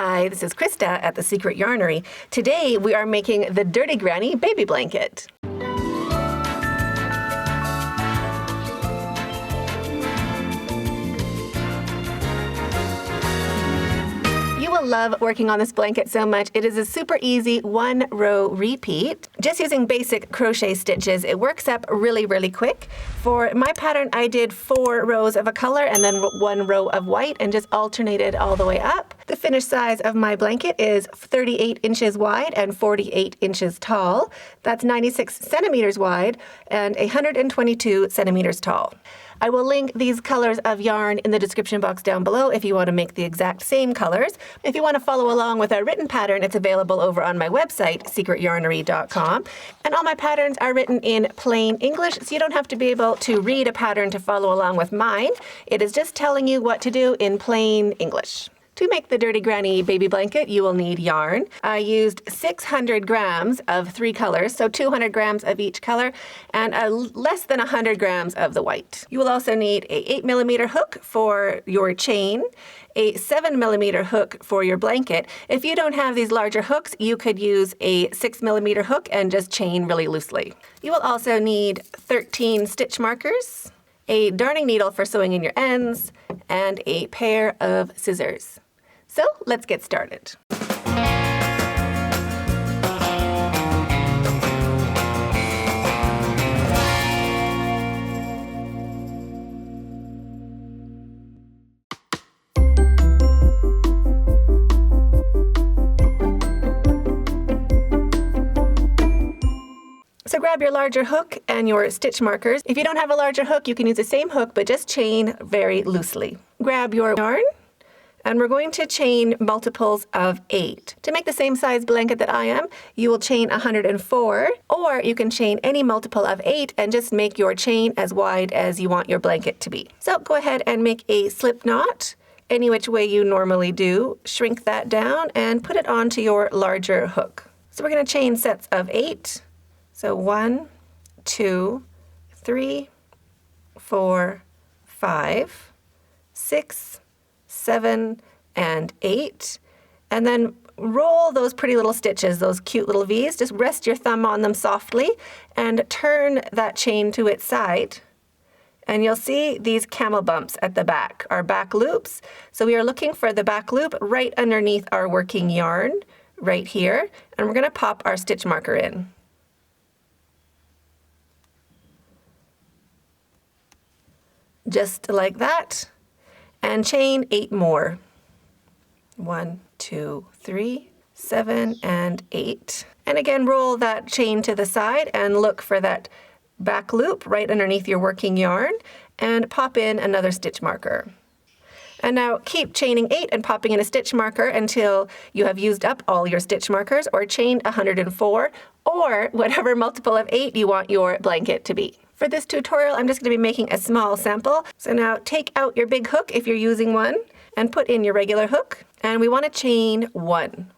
Hi, this is Krista at The Secret Yarnery. Today we are making the Dirty Granny baby blanket. You will love working on this blanket so much. It is a super easy one-row repeat. Just using basic crochet stitches, it works up really, really quick. For my pattern, I did 4 rows of a color and then 1 row of white and just alternated all the way up. The finished size of my blanket is 38 inches wide and 48 inches tall. That's 96 centimeters wide and 122 centimeters tall. I will link these colors of yarn in the description box down below if you want to make the exact same colors. If you want to follow along with our written pattern, it's available over on my website, secretyarnery.com. And all my patterns are written in plain English, so you don't have to be able to read a pattern to follow along with mine. It is just telling you what to do in plain English. To make the Dirty Granny baby blanket, you will need yarn. I used 600 grams of 3 colors, so 200 grams of each color, and less than 100 grams of the white. You will also need a 8mm hook for your chain, a 7mm hook for your blanket. If you don't have these larger hooks, you could use a 6mm hook and just chain really loosely. You will also need 13 stitch markers, a darning needle for sewing in your ends, and a pair of scissors. So let's get started. So grab your larger hook and your stitch markers. If you don't have a larger hook, you can use the same hook, but just chain very loosely. Grab your yarn, and we're going to chain multiples of 8. To make the same size blanket that I am, you will chain 104, or you can chain any multiple of 8 and just make your chain as wide as you want your blanket to be. So go ahead and make a slip knot any which way you normally do. Shrink that down and put it onto your larger hook. So we're going to chain sets of 8. So 1, 2, 3, 4, 5, 6, 7, and 8. And then roll those pretty little stitches, those cute little V's. Just rest your thumb on them softly and turn that chain to its side. And you'll see these camel bumps at the back, our back loops. So we are looking for the back loop right underneath our working yarn, right here. And we're going to pop our stitch marker in. Just like that, and chain 8 more. 1, 2, 3, 7, and 8. And again, roll that chain to the side and look for that back loop right underneath your working yarn and pop in another stitch marker. And now keep chaining 8 and popping in a stitch marker until you have used up all your stitch markers or chained 104 or whatever multiple of 8 you want your blanket to be. For this tutorial, I'm just going to be making a small sample. So now take out your big hook if you're using one and put in your regular hook. And we want to chain 1.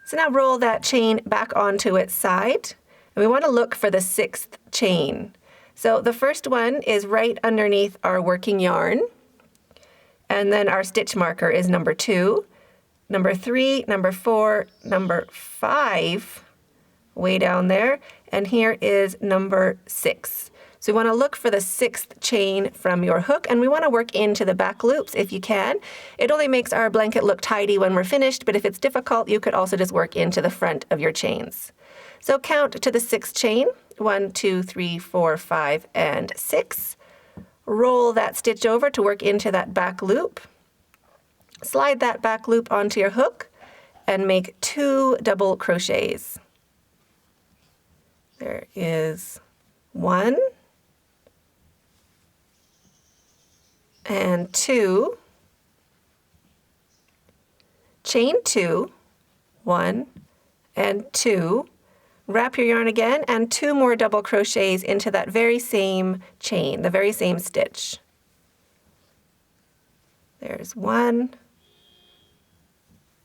So now roll that chain back onto its side. And we want to look for the 6th chain. So the first one is right underneath our working yarn. And then our stitch marker is number 2, number 3, number 4, number 5, way down there. And here is number 6. So we want to look for the 6th chain from your hook, and we want to work into the back loops if you can. It only makes our blanket look tidy when we're finished, but if it's difficult, you could also just work into the front of your chains. So count to the 6th chain, 1, 2, 3, 4, 5, and 6. Roll that stitch over to work into that back loop. Slide that back loop onto your hook and make 2 double crochets. There is 1 and 2, chain 2, 1 and 2, wrap your yarn again and 2 more double crochets into that very same chain, the very same stitch. There's 1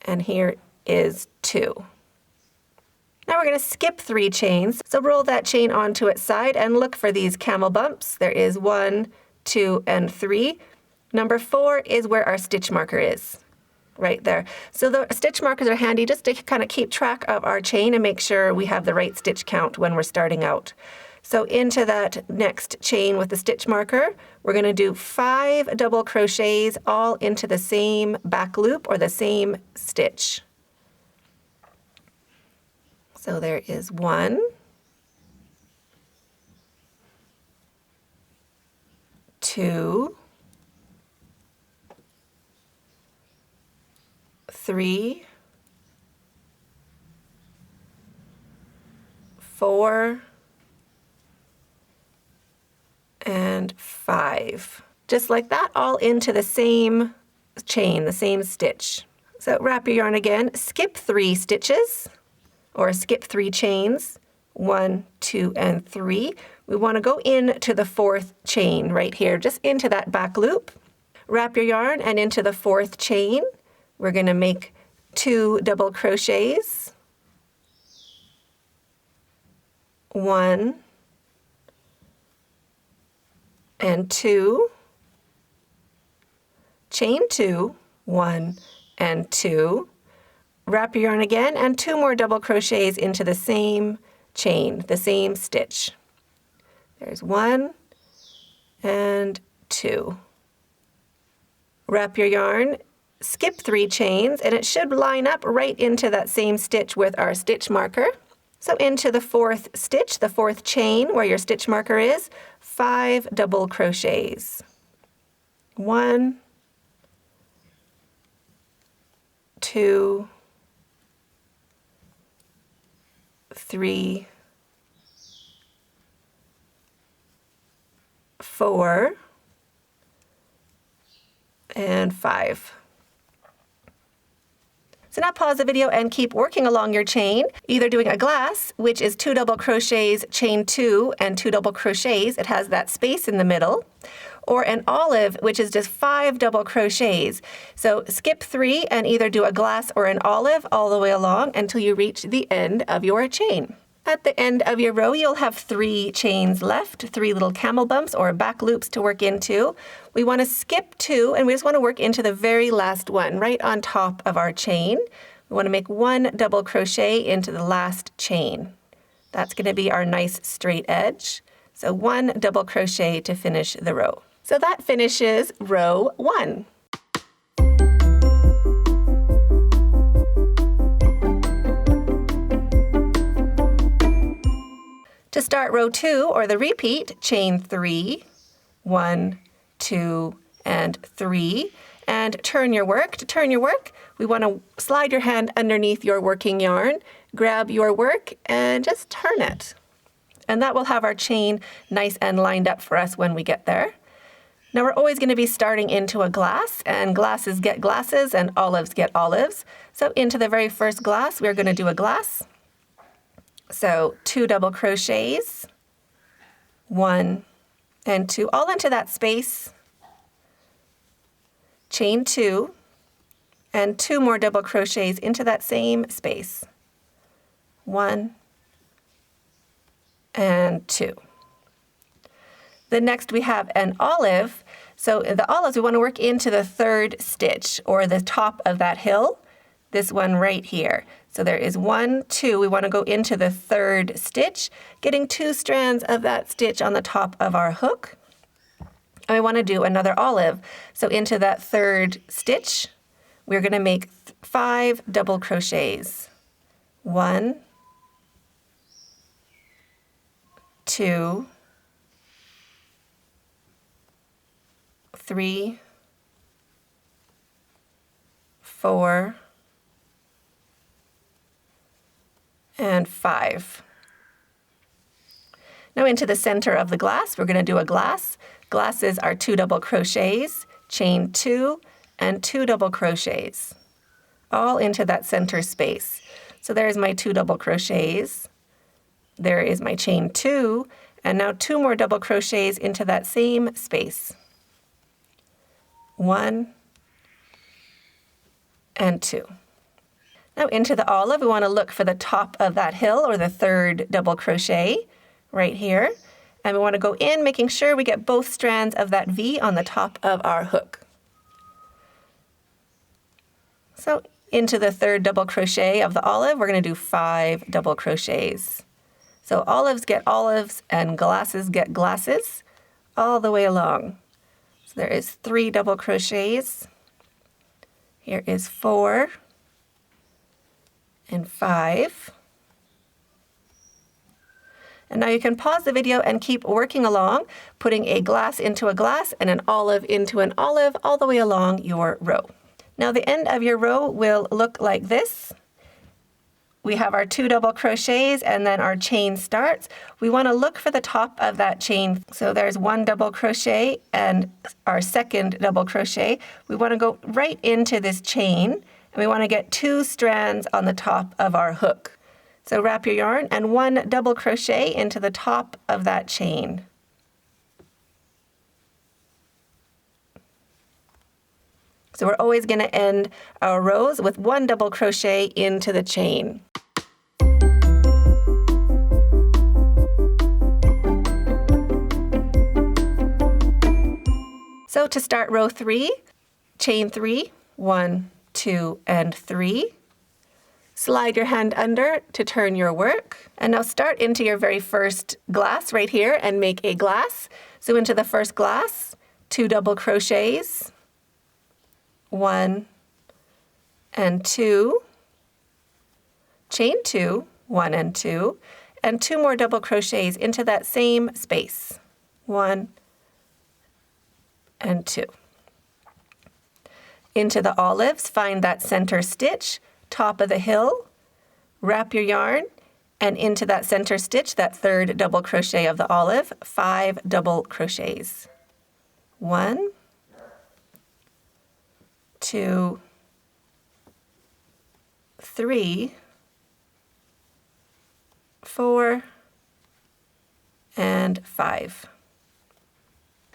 and here is 2. Now we're going to skip 3 chains. So roll that chain onto its side and look for these camel bumps. There is 1, 2, and 3. Number 4 is where our stitch marker is. right there. So the stitch markers are handy just to kind of keep track of our chain and make sure we have the right stitch count when we're starting out. So into that next chain with the stitch marker, we're going to do 5 double crochets all into the same back loop or the same stitch. So there is 1, 2, 3, 4, and 5. Just like that, all into the same chain, the same stitch. So wrap your yarn again, skip 3 stitches, or skip 3 chains, 1, 2, and 3. We want to go into the 4th chain right here, just into that back loop. Wrap your yarn and into the 4th chain, we're going to make 2 double crochets, 1 and 2, chain 2, 1 and 2, wrap your yarn again and 2 more double crochets into the same chain, the same stitch. There's 1 and 2. Wrap your yarn, skip 3 chains, and it should line up right into that same stitch with our stitch marker. So into the 4th stitch, the 4th chain where your stitch marker is, 5 double crochets. 1, 2, 3, 4, and 5. So now pause the video and keep working along your chain, either doing a glass, which is 2 double crochets, chain 2, and 2 double crochets. It has that space in the middle. Or an olive, which is just 5 double crochets. So skip 3 and either do a glass or an olive all the way along until you reach the end of your chain. At the end of your row, you'll have 3 chains left, 3 little camel bumps or back loops to work into. We want to skip 2, and we just want to work into the very last one, right on top of our chain. We want to make 1 double crochet into the last chain. That's going to be our nice straight edge. So 1 double crochet to finish the row. So that finishes row 1. To start row 2, or the repeat, chain 3, 1, 2, and 3, and turn your work. To turn your work, we want to slide your hand underneath your working yarn, grab your work, and just turn it. And that will have our chain nice and lined up for us when we get there. Now we're always going to be starting into a glass, and glasses get glasses, and olives get olives. So into the very first glass, we're going to do a glass. So 2 double crochets, 1 and 2, all into that space, chain 2, and 2 more double crochets into that same space, 1 and 2. Then next we have an olive. So the olives, we want to work into the 3rd stitch, or the top of that hill, this one right here. So there is 1, 2, we want to go into the 3rd stitch, getting 2 strands of that stitch on the top of our hook. And we want to do another olive. So into that 3rd stitch, we're going to make 5 double crochets. 1, 2, 3, 4, and 5. Now into the center of the glass, we're going to do a glass. Glasses are 2 double crochets, chain 2, and 2 double crochets, all into that center space. So there's my 2 double crochets. There is my chain 2, and now 2 more double crochets into that same space. 1 and 2. Now into the olive, we want to look for the top of that hill, or the 3rd double crochet right here. And we want to go in, making sure we get both strands of that V on the top of our hook. So into the third double crochet of the olive, we're going to do 5 double crochets. So olives get olives and glasses get glasses all the way along. So there is 3 double crochets. Here is 4 and 5. And now you can pause the video and keep working along, putting a glass into a glass and an olive into an olive all the way along your row. Now the end of your row will look like this. We have our 2 double crochets and then our chain starts. We want to look for the top of that chain. So there's 1 double crochet and our second double crochet. We want to go right into this chain and we want to get 2 strands on the top of our hook. So wrap your yarn and 1 double crochet into the top of that chain. So we're always going to end our rows with 1 double crochet into the chain. So to start row 3, chain 3, 1, 2, and 3. Slide your hand under to turn your work. And now start into your very first glass right here and make a glass. So into the first glass, 2 double crochets, 1 and 2, chain 2, 1 and 2, and 2 more double crochets into that same space, 1 and 2. Into the olives, find that center stitch, top of the hill, wrap your yarn, and into that center stitch, that third double crochet of the olive, 5 double crochets. 1, 2, 3, 4, and 5.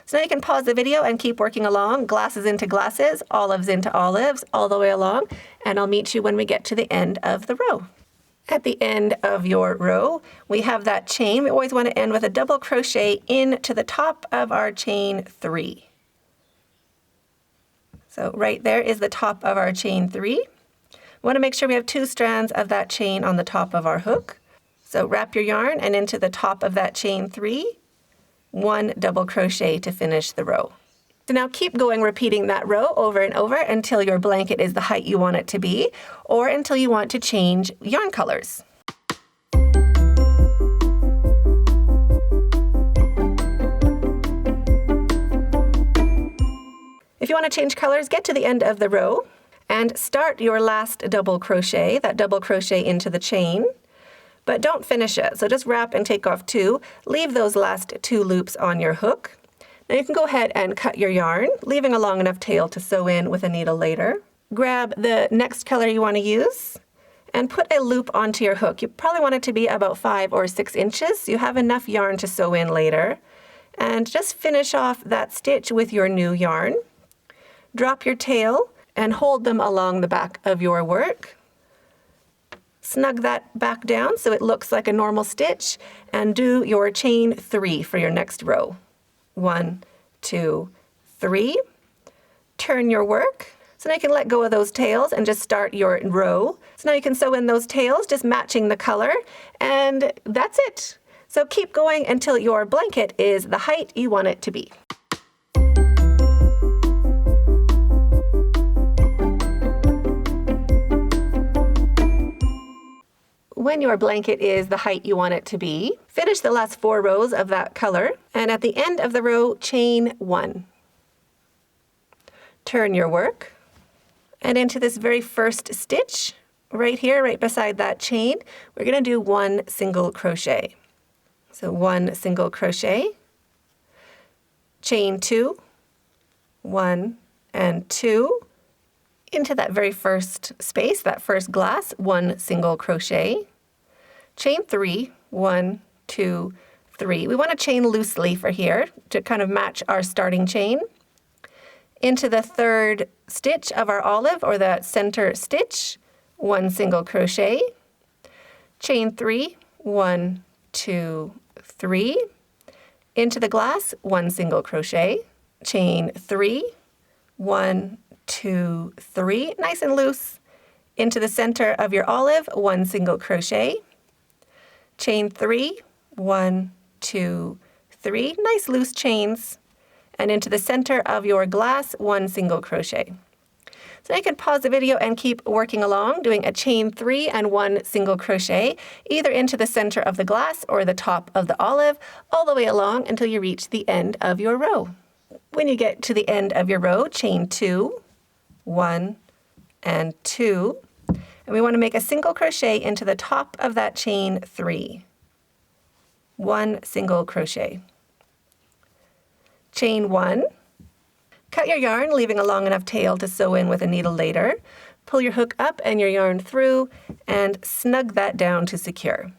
So now you can pause the video and keep working along, glasses into glasses, olives into olives, all the way along, and I'll meet you when we get to the end of the row. At the end of your row, we have that chain. We always want to end with a double crochet into the top of our chain 3. So right there is the top of our chain 3. We want to make sure we have 2 strands of that chain on the top of our hook. So wrap your yarn and into the top of that chain 3, 1 double crochet to finish the row. So now keep going, repeating that row over and over until your blanket is the height you want it to be, or until you want to change yarn colors. If you want to change colors, get to the end of the row and start your last double crochet, that double crochet into the chain. But don't finish it, so just wrap and take off 2. Leave those last 2 loops on your hook. Now you can go ahead and cut your yarn, leaving a long enough tail to sew in with a needle later. Grab the next color you want to use and put a loop onto your hook. You probably want it to be about 5 or 6 inches. So you have enough yarn to sew in later. And just finish off that stitch with your new yarn. Drop your tail and hold them along the back of your work. Snug that back down so it looks like a normal stitch, and do your chain 3 for your next row. 1, 2, 3. Turn your work. So now you can let go of those tails and just start your row. So now you can sew in those tails, just matching the color, and that's it. So keep going until your blanket is the height you want it to be. When your blanket is the height you want it to be, finish the last 4 rows of that color, and at the end of the row, chain 1. Turn your work, and into this very first stitch, right here, right beside that chain, we're going to do 1 single crochet. So 1 single crochet, chain 2, 1 and 2, into that very first space, that first glass, 1 single crochet, chain 3, 1, 2, 3. We want to chain loosely for here to kind of match our starting chain. Into the third stitch of our olive, or the center stitch, 1 single crochet, chain 3, 1, 2, 3. Into the glass, 1 single crochet, chain 3, 1, 2, 3, nice and loose. Into the center of your olive, 1 single crochet, chain 3, 1, 2, 3, nice loose chains, and into the center of your glass, 1 single crochet. So you can pause the video and keep working along, doing a chain 3 and 1 single crochet, either into the center of the glass or the top of the olive, all the way along until you reach the end of your row. When you get to the end of your row, chain 2, 1, and 2, and we want to make a single crochet into the top of that chain 3. 1 single crochet. Chain 1. Cut your yarn, leaving a long enough tail to sew in with a needle later. Pull your hook up and your yarn through and snug that down to secure.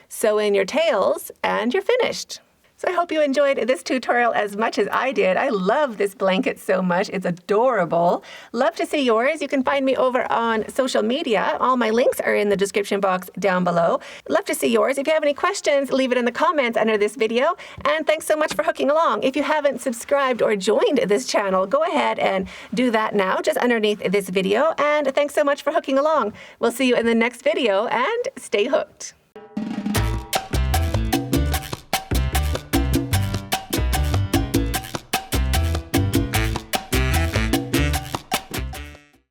Sew in your tails and you're finished. So I hope you enjoyed this tutorial as much as I did. I love this blanket so much. It's adorable. Love to see yours. You can find me over on social media. All my links are in the description box down below. Love to see yours. If you have any questions, leave it in the comments under this video. And thanks so much for hooking along. If you haven't subscribed or joined this channel, go ahead and do that now, just underneath this video. And thanks so much for hooking along. We'll see you in the next video, and stay hooked.